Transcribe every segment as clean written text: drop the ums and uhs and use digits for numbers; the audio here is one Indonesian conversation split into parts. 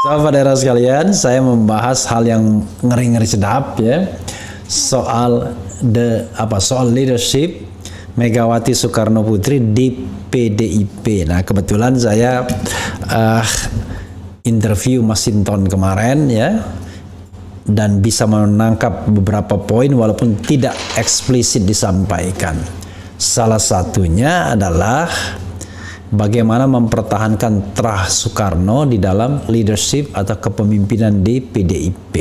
Sahabat daerah sekalian, saya membahas hal yang ngeri-ngeri sedap ya, soal soal leadership Megawati Soekarno Putri di PDIP. Nah, kebetulan saya interview Masinton kemarin ya, dan bisa menangkap beberapa poin walaupun tidak eksplisit disampaikan. Salah satunya adalah bagaimana mempertahankan terah Soekarno di dalam leadership atau kepemimpinan di PDIP.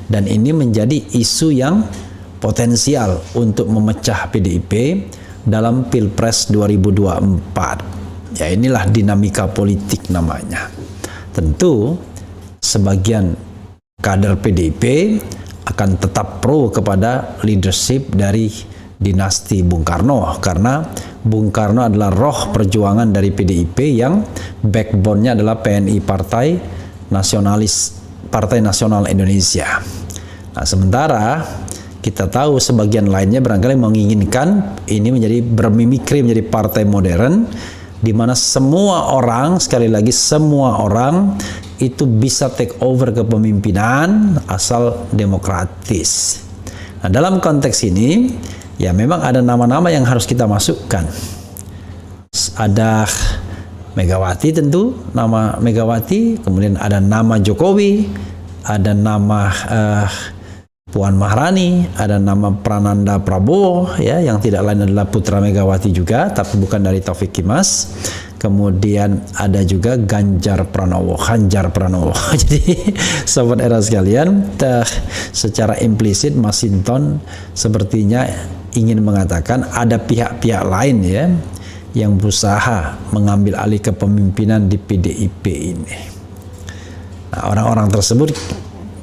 Dan ini menjadi isu yang potensial untuk memecah PDIP dalam Pilpres 2024. Ya, inilah dinamika politik namanya. Tentu sebagian kader PDIP akan tetap pro kepada leadership dari dinasti Bung Karno, karena Bung Karno adalah roh perjuangan dari PDIP yang backbone-nya adalah PNI, Partai Nasional Indonesia. Nah, sementara kita tahu sebagian lainnya barangkali menginginkan ini menjadi bermimikri menjadi partai modern, di mana semua orang, sekali lagi semua orang itu bisa take over kepemimpinan asal demokratis. Nah, dalam konteks ini ya memang ada nama-nama yang harus kita masukkan. Ada Megawati, tentu nama Megawati, kemudian ada nama Jokowi, ada nama Puan Maharani, ada nama Prananda Prabowo ya, yang tidak lain adalah putra Megawati juga tapi bukan dari Taufik Kimas. Kemudian ada juga Ganjar Pranowo. Jadi sahabat era sekalian, secara implisit Masinton sepertinya ingin mengatakan ada pihak-pihak lain ya yang berusaha mengambil alih kepemimpinan di PDIP ini. Nah, orang-orang tersebut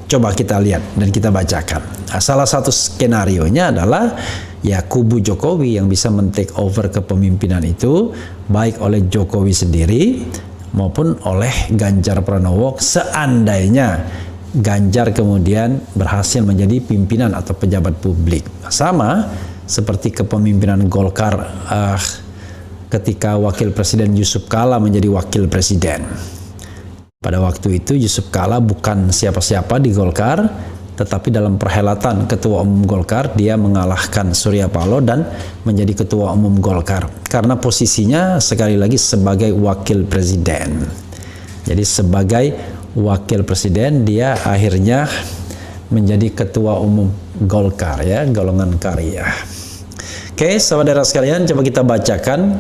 coba kita lihat dan kita bacakan. Nah, salah satu skenarionya adalah ya kubu Jokowi yang bisa men-take over kepemimpinan itu, baik oleh Jokowi sendiri maupun oleh Ganjar Pranowo seandainya Ganjar kemudian berhasil menjadi pimpinan atau pejabat publik. Sama seperti kepemimpinan Golkar ketika Wakil Presiden Yusuf Kala menjadi Wakil Presiden. Pada waktu itu Yusuf Kala bukan siapa-siapa di Golkar, tetapi dalam perhelatan Ketua Umum Golkar dia mengalahkan Surya Paloh dan menjadi Ketua Umum Golkar karena posisinya sekali lagi sebagai Wakil Presiden. Jadi sebagai Wakil Presiden dia akhirnya menjadi Ketua Umum Golkar ya, golongan karya. Oke, saudara sekalian, coba kita bacakan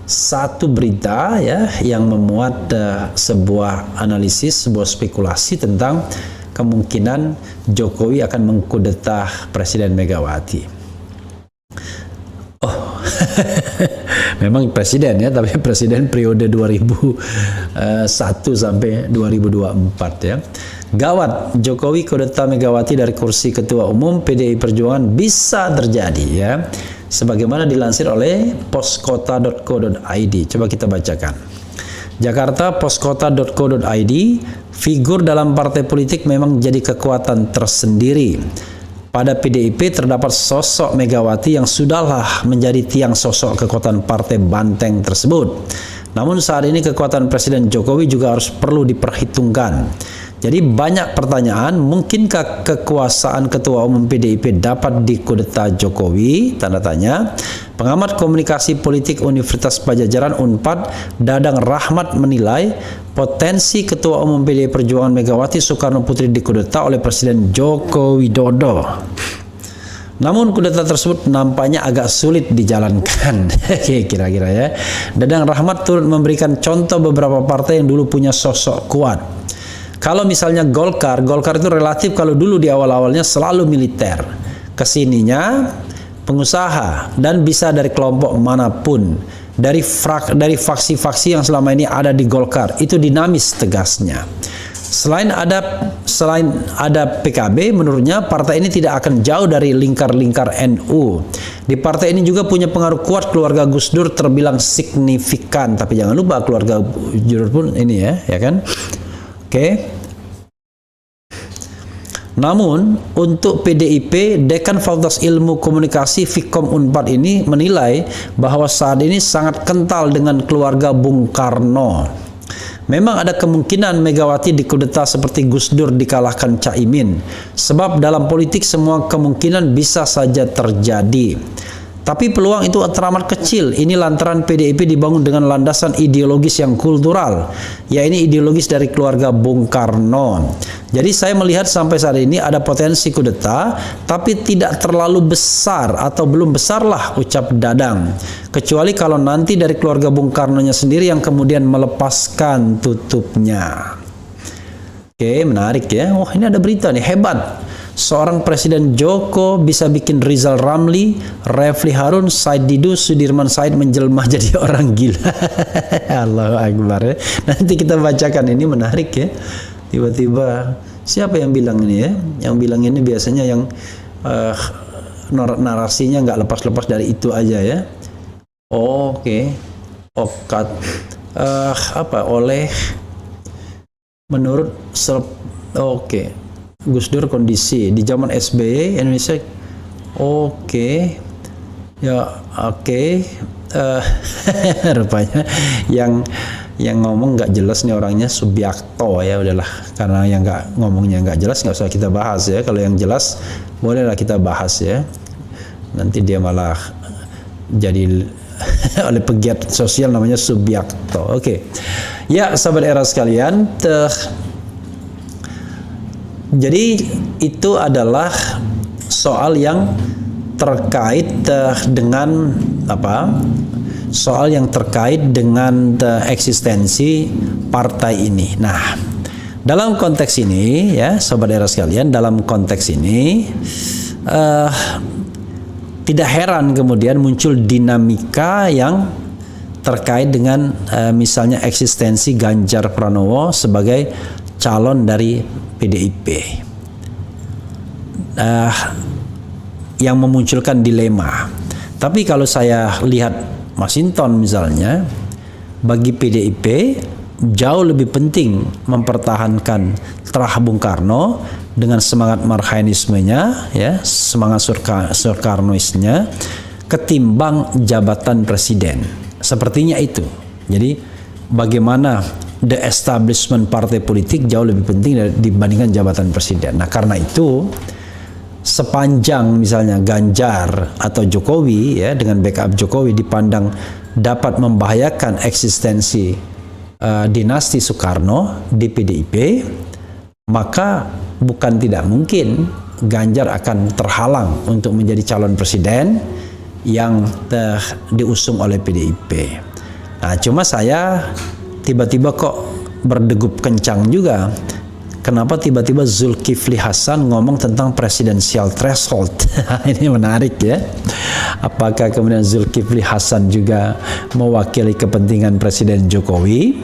satu berita ya yang memuat sebuah analisis, sebuah spekulasi tentang kemungkinan Jokowi akan mengkudeta Presiden Megawati. Oh, memang presiden ya, tapi presiden periode 2001 sampai 2024 ya. Gawat, Jokowi kudeta Megawati dari kursi Ketua Umum PDI Perjuangan bisa terjadi ya. Sebagaimana dilansir oleh poskota.co.id. Coba kita bacakan. Jakarta, poskota.co.id, figur dalam partai politik memang jadi kekuatan tersendiri. Pada PDIP terdapat sosok Megawati yang sudahlah menjadi tiang sosok kekuatan partai banteng tersebut. Namun saat ini kekuatan Presiden Jokowi juga harus perlu diperhitungkan. Jadi banyak pertanyaan, mungkinkah kekuasaan Ketua Umum PDIP dapat dikudeta Jokowi? Tanda tanya. Pengamat komunikasi politik Universitas Padjadjaran Unpad, Dadang Rahmat menilai potensi Ketua Umum PDI Perjuangan Megawati Soekarno Putri dikudeta oleh Presiden Joko Widodo. Namun kudeta tersebut nampaknya agak sulit dijalankan. Kira-kira ya. Dadang Rahmat turut memberikan contoh beberapa partai yang dulu punya sosok kuat. Kalau misalnya Golkar itu relatif kalau dulu di awal-awalnya selalu militer, kesininya pengusaha dan bisa dari kelompok manapun, dari faksi-faksi yang selama ini ada di Golkar, itu dinamis tegasnya. Selain ada PKB, menurutnya partai ini tidak akan jauh dari lingkar-lingkar NU. Di partai ini juga punya pengaruh kuat keluarga Gus Dur terbilang signifikan, tapi jangan lupa keluarga Gus Dur pun ini ya kan. Oke. Namun untuk PDIP, Dekan Fakultas Ilmu Komunikasi Fikom Unpad ini menilai bahwa saat ini sangat kental dengan keluarga Bung Karno. Memang ada kemungkinan Megawati dikudeta seperti Gus Dur dikalahkan Caimin. Sebab dalam politik semua kemungkinan bisa saja terjadi. Tapi peluang itu teramat kecil. Ini lantaran PDIP dibangun dengan landasan ideologis yang kultural, yaitu ideologis dari keluarga Bung Karno. Jadi saya melihat sampai saat ini ada potensi kudeta, tapi tidak terlalu besar atau belum besarlah, ucap Dadang. Kecuali kalau nanti dari keluarga Bung Karno-nya sendiri yang kemudian melepaskan tutupnya. Oke, menarik ya. Wah, ini ada berita nih, hebat. Seorang Presiden Joko bisa bikin Rizal Ramli, Refli Harun, Said Didu, Sudirman Said menjelma jadi orang gila. Allahu Akbar ya. Nanti kita bacakan, ini menarik ya. Tiba-tiba siapa yang bilang ini ya? Yang bilang ini biasanya yang narasinya nggak lepas-lepas dari itu aja ya. Oke. Okat oleh menurut oke. Gus Dur kondisi di zaman SBY Indonesia rupanya yang ngomong nggak jelas nih orangnya Subiakto ya, udahlah, karena yang ngomongnya nggak jelas nggak usah kita bahas ya. Kalau yang jelas bolehlah kita bahas ya, nanti dia malah jadi oleh pegiat sosial namanya Subiakto. Oke. Ya sahabat era sekalian, jadi itu adalah soal yang terkait dengan soal yang terkait dengan eksistensi partai ini. Nah, dalam konteks ini ya, sobat era sekalian, dalam konteks ini tidak heran kemudian muncul dinamika yang terkait dengan misalnya eksistensi Ganjar Pranowo sebagai calon dari PDIP yang memunculkan dilema. Tapi kalau saya lihat Masinton misalnya, bagi PDIP jauh lebih penting mempertahankan terah Bung Karno dengan semangat marhainismenya ya, semangat Soekarnoisnya, ketimbang jabatan presiden. Sepertinya itu. Jadi bagaimana the establishment partai politik jauh lebih penting dibandingkan jabatan presiden. Nah, karena itu sepanjang misalnya Ganjar atau Jokowi ya dengan backup Jokowi dipandang dapat membahayakan eksistensi dinasti Soekarno di PDIP, maka bukan tidak mungkin Ganjar akan terhalang untuk menjadi calon presiden yang diusung oleh PDIP. Nah, cuma saya tiba-tiba kok berdegup kencang juga. Kenapa tiba-tiba Zulkifli Hasan ngomong tentang presidensial threshold? Ini menarik ya. Apakah kemudian Zulkifli Hasan juga mewakili kepentingan Presiden Jokowi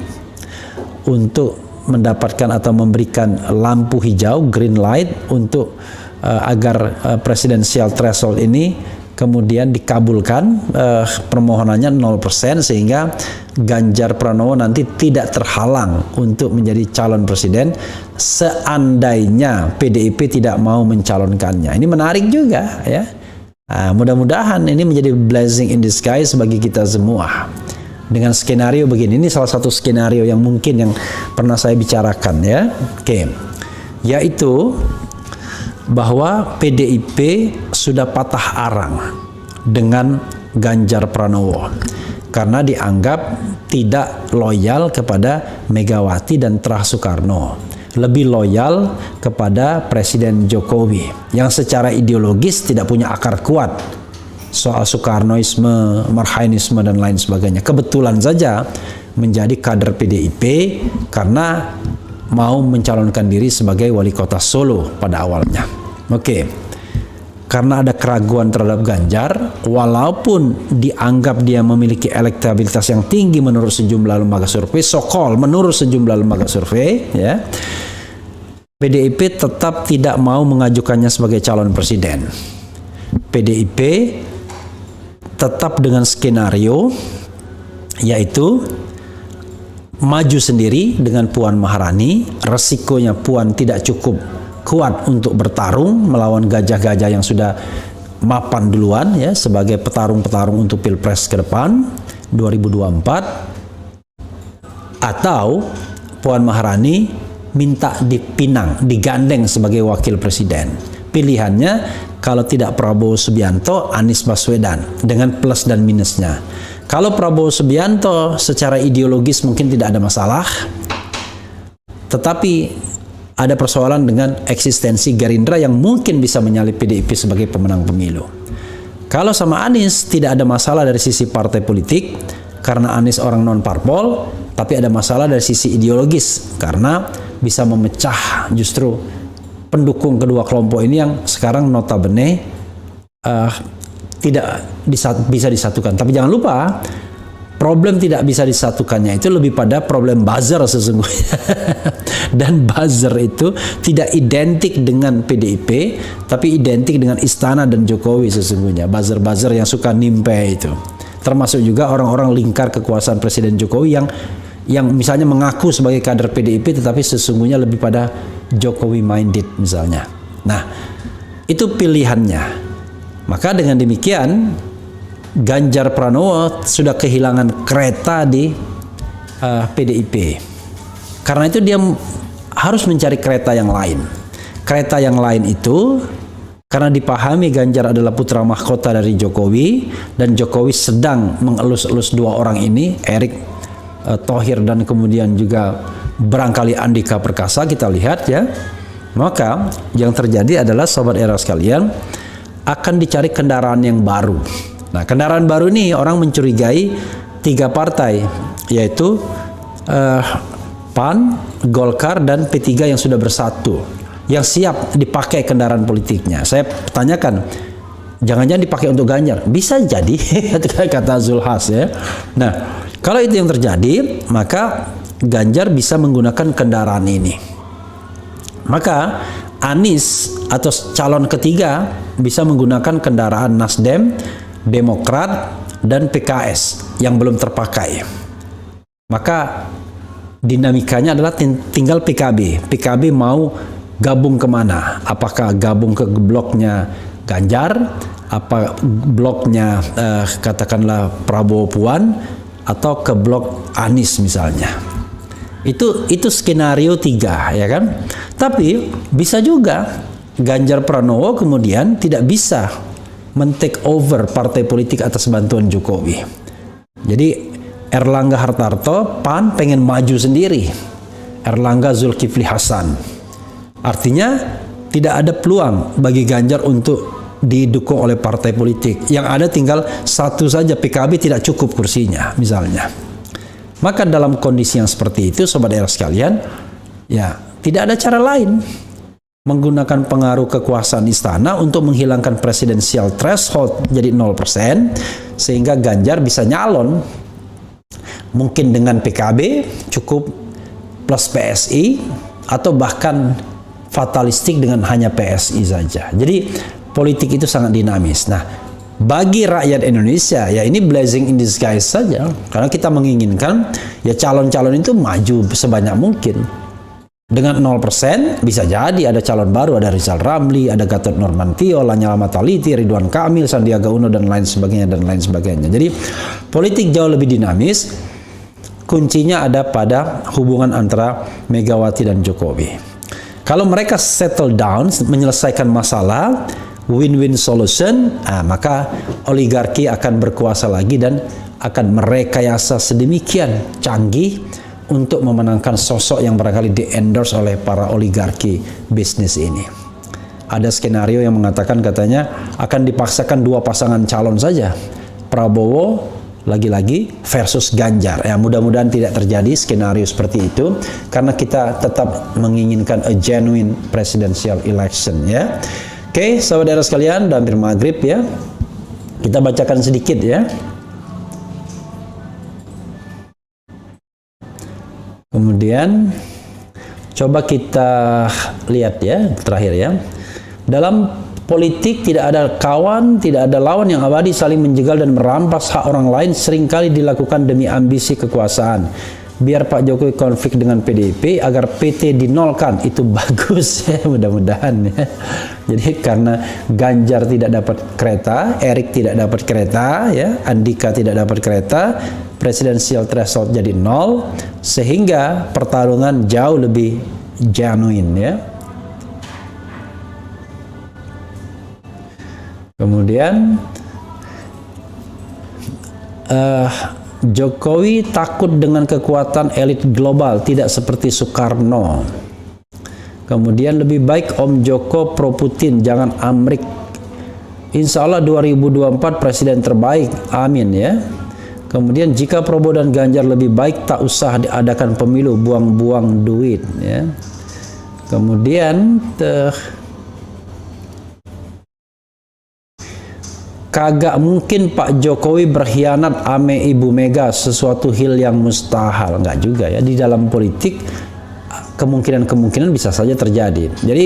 untuk mendapatkan atau memberikan lampu hijau, green light, untuk agar presidensial threshold ini kemudian dikabulkan permohonannya 0% sehingga Ganjar Pranowo nanti tidak terhalang untuk menjadi calon presiden seandainya PDIP tidak mau mencalonkannya. Ini menarik juga ya. Mudah-mudahan ini menjadi blessing in disguise bagi kita semua. Dengan skenario begini, ini salah satu skenario yang mungkin yang pernah saya bicarakan ya. Oke. Yaitu bahwa PDIP sudah patah arang dengan Ganjar Pranowo karena dianggap tidak loyal kepada Megawati dan terah Soekarno, lebih loyal kepada Presiden Jokowi yang secara ideologis tidak punya akar kuat soal Soekarnoisme, marhainisme dan lain sebagainya. Kebetulan saja menjadi kader PDIP karena mau mencalonkan diri sebagai wali kota Solo pada awalnya. Oke. Karena ada keraguan terhadap Ganjar, walaupun dianggap dia memiliki elektabilitas yang tinggi menurut sejumlah lembaga survei, menurut sejumlah lembaga survei, ya, PDIP tetap tidak mau mengajukannya sebagai calon presiden. PDIP tetap dengan skenario, yaitu maju sendiri dengan Puan Maharani. Resikonya Puan tidak cukup kuat untuk bertarung melawan gajah-gajah yang sudah mapan duluan ya sebagai petarung-petarung untuk Pilpres ke depan 2024, atau Puan Maharani minta dipinang, digandeng sebagai wakil presiden. Pilihannya kalau tidak Prabowo Subianto, Anies Baswedan dengan plus dan minusnya. Kalau Prabowo Subianto secara ideologis mungkin tidak ada masalah, tetapi ada persoalan dengan eksistensi Gerindra yang mungkin bisa menyalip PDIP sebagai pemenang pemilu. Kalau sama Anies tidak ada masalah dari sisi partai politik karena Anies orang non-parpol, tapi ada masalah dari sisi ideologis karena bisa memecah justru pendukung kedua kelompok ini yang sekarang notabene tidak bisa disatukan. Tapi jangan lupa, problem tidak bisa disatukannya itu lebih pada problem buzzer sesungguhnya. Dan buzzer itu tidak identik dengan PDIP, tapi identik dengan Istana dan Jokowi sesungguhnya. Buzzer-buzzer yang suka nimpe itu. Termasuk juga orang-orang lingkar kekuasaan Presiden Jokowi yang misalnya mengaku sebagai kader PDIP tetapi sesungguhnya lebih pada Jokowi minded misalnya. Nah, itu pilihannya. Maka dengan demikian Ganjar Pranowo sudah kehilangan kereta di PDIP. Karena itu dia harus mencari kereta yang lain. Kereta yang lain itu karena dipahami Ganjar adalah putra mahkota dari Jokowi dan Jokowi sedang mengelus-elus dua orang ini, Erick Thohir dan kemudian juga barangkali Andika Perkasa, kita lihat ya. Maka yang terjadi adalah sobat era sekalian, akan dicari kendaraan yang baru. Nah, kendaraan baru ini orang mencurigai 3 partai, yaitu PAN, Golkar dan P3 yang sudah bersatu, yang siap dipakai kendaraan politiknya. Saya tanyakan, jangan-jangan dipakai untuk Ganjar? Bisa jadi, kata Zulhas ya. Nah, kalau itu yang terjadi, maka Ganjar bisa menggunakan kendaraan ini. Maka Anies atau calon ketiga bisa menggunakan kendaraan Nasdem, Demokrat, dan PKS yang belum terpakai. Maka dinamikanya adalah tinggal PKB. PKB mau gabung kemana? Apakah gabung ke bloknya Ganjar? Apa bloknya katakanlah Prabowo Puan? Atau ke blok Anies misalnya. Itu skenario 3 ya kan. Tapi bisa juga Ganjar Pranowo kemudian tidak bisa men-take over partai politik atas bantuan Jokowi. Jadi Erlangga Hartarto PAN pengen maju sendiri, Erlangga Zulkifli Hasan. Artinya tidak ada peluang bagi Ganjar untuk didukung oleh partai politik. Yang ada tinggal satu saja, PKB tidak cukup kursinya misalnya. Maka dalam kondisi yang seperti itu sobat era sekalian, ya tidak ada cara lain menggunakan pengaruh kekuasaan istana untuk menghilangkan presidensial threshold jadi 0% sehingga Ganjar bisa nyalon mungkin dengan PKB cukup plus PSI atau bahkan fatalistik dengan hanya PSI saja. Jadi politik itu sangat dinamis. Nah, bagi rakyat Indonesia ya ini blessing in disguise saja, karena kita menginginkan ya calon-calon itu maju sebanyak mungkin. Dengan 0% bisa jadi ada calon baru, ada Rizal Ramli, ada Gatot Nurmantio, Lanyala Mataliti, Ridwan Kamil, Sandiaga Uno dan lain sebagainya. Jadi politik jauh lebih dinamis. Kuncinya ada pada hubungan antara Megawati dan Jokowi. Kalau mereka settle down, menyelesaikan masalah, win-win solution, maka oligarki akan berkuasa lagi dan akan merekayasa sedemikian canggih untuk memenangkan sosok yang barangkali di-endorse oleh para oligarki bisnis ini. Ada skenario yang mengatakan katanya akan dipaksakan 2 pasangan calon saja, Prabowo lagi-lagi versus Ganjar. Ya, mudah-mudahan tidak terjadi skenario seperti itu karena kita tetap menginginkan a genuine presidential election ya. Oke, saudara sekalian, udah hampir maghrib ya. Kita bacakan sedikit ya. Kemudian coba kita lihat ya, terakhir ya. Dalam politik tidak ada kawan, tidak ada lawan yang abadi, saling menjegal dan merampas hak orang lain seringkali dilakukan demi ambisi kekuasaan. biar Pak Jokowi konflik dengan PDIP agar PT dinolkan, itu bagus ya, mudah-mudahan ya. Jadi karena Ganjar tidak dapat kereta, Erik tidak dapat kereta ya, Andika tidak dapat kereta, presidensial threshold jadi 0, sehingga pertarungan jauh lebih genuine ya. Kemudian Jokowi takut dengan kekuatan elit global, tidak seperti Soekarno. Kemudian lebih baik Om Joko pro Putin, jangan Amrik. Insya Allah 2024 presiden terbaik, amin ya. Kemudian jika Prabowo dan Ganjar lebih baik, tak usah diadakan pemilu, buang-buang duit ya. Kemudian kagak mungkin Pak Jokowi berkhianat ame Ibu Mega, sesuatu hal yang mustahil. Enggak juga ya, di dalam politik kemungkinan-kemungkinan bisa saja terjadi. Jadi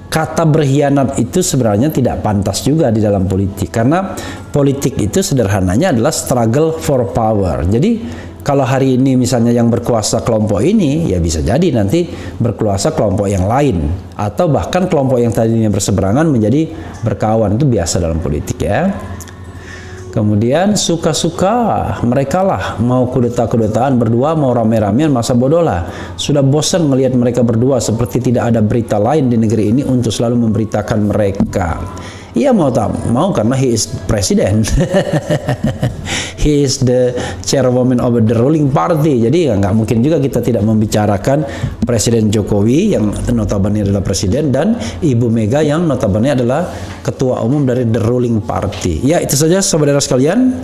kata berkhianat itu sebenarnya tidak pantas juga di dalam politik, karena politik itu sederhananya adalah struggle for power. Jadi kalau hari ini misalnya yang berkuasa kelompok ini, ya bisa jadi nanti berkuasa kelompok yang lain, atau bahkan kelompok yang tadinya berseberangan menjadi berkawan. Itu biasa dalam politik ya. Kemudian suka-suka mereka lah, mau kudeta-kudetaan berdua, mau rame-ramean, masa bodoh lah. Sudah bosan melihat mereka berdua, seperti tidak ada berita lain di negeri ini untuk selalu memberitakan mereka. Ia mau tak mau karena he is presiden. He is the chairwoman of the ruling party. Jadi nggak mungkin juga kita tidak membicarakan Presiden Jokowi yang notabene adalah presiden, dan Ibu Mega yang notabene adalah ketua umum dari the ruling party. Ya, itu saja saudara sekalian.